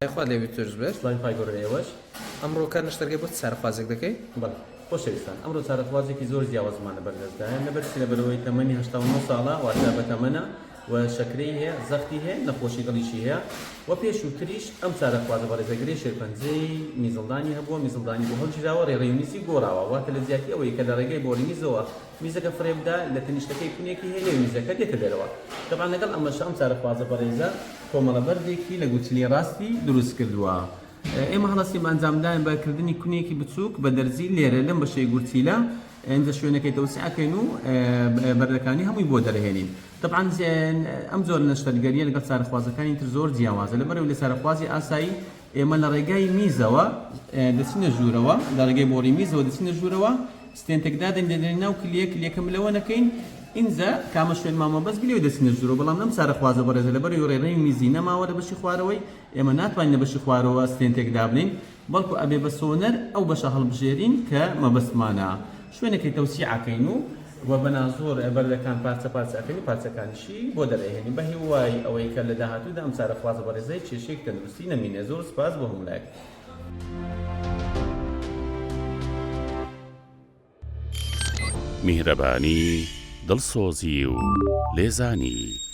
خوا لێ ویتۆرز بێت سڵای پایگۆڕ ئێوەش ئەمڕۆکە نشتەرگەی بۆ سەرخوازێک دەکەی بەڵێ خۆشەویستان ئەمڕۆ چارەخوازێکی زۆر جیاوازمانە بەردەستدایە لەبەرچی لەبەرەوەی تەمەنی 89 ساڵە واتە بە تەمەنە و شەکرەی هەیە زەختی هەیە نەخۆشی دڵیشی هەیە و پێشووتریش ئەم چارەخوازە بەڕێزەگرێ شێرپەنجەی میزڵدانی هەبووە میزڵدانی بۆ هەڵگیراوە ڕێڕەویمیسی گۆڕاوە واتە لە زیاتی ئەوەی کە لە ڕێگەی بۆری میزەوە میزەکە فڕێبدا لە تەنیشتەکەی کونێکی هەیە لێ میزەکە دێتە دەرەوە طبعا لەگەڵ ئەمەش ئەم چارەخوازە بەڕێزە کۆمەڵە بەردێکی لە گوتنی ڕاستی دروست کردووە ئێمە هەڵەستی ئەنجامدان بەکردنی کونێکی بچووک بە دەرزی لێرە لەم بەشەی گورچیلە ئەنجە شوێنەکەی تەوسعەکەین و بەردەکانی هەمووی بۆ دەرهێنین طبعا ئەم زۆر نەشتەرگەریە لەگەڵ چارەخوازەکانی تر زۆر جیاوازە لەبەرەوەی لە چارەخوازی ئاسایی ئێمە لە ڕێگای میزەوە دەچینە ژوورەوە لە ڕێگەی بۆڕی میزەوە دەچینە ژوورەوە ستێنتێکدا دەنێنە ناو کلیەکە ملەوە نەکەین اینجا کامە شوێن مامە بەس بلێ دەچینە ژوورەوە بەڵام نەم چارەخوازە بەڕێزە لەبەرەوەی ڕێڕەوی میزی نەماوە لە بەشی خوارەوەی ئێمە ناتوانین لە بەشی خوارەوە ستێنتێک دابنین بەڵکو ئەبێ بە سۆنەر ئەو بەشە هەڵبژێرین کە مەبەستمانە شوێنەکەی تەوسیعەکەین و بەنازۆر بەردەکان پارچە پارچەکەین و پارچەکانیشی بۆ دەرهێنین بە هیوای ئەوەی کە لە داهاتوودا ئەم چارەخوازە بەڕێزەی کێشەیەک تەندروستی نەمینێ زۆر سپاس بۆ هەمولایەک میهرەبانی دڵسۆزی و لێزانی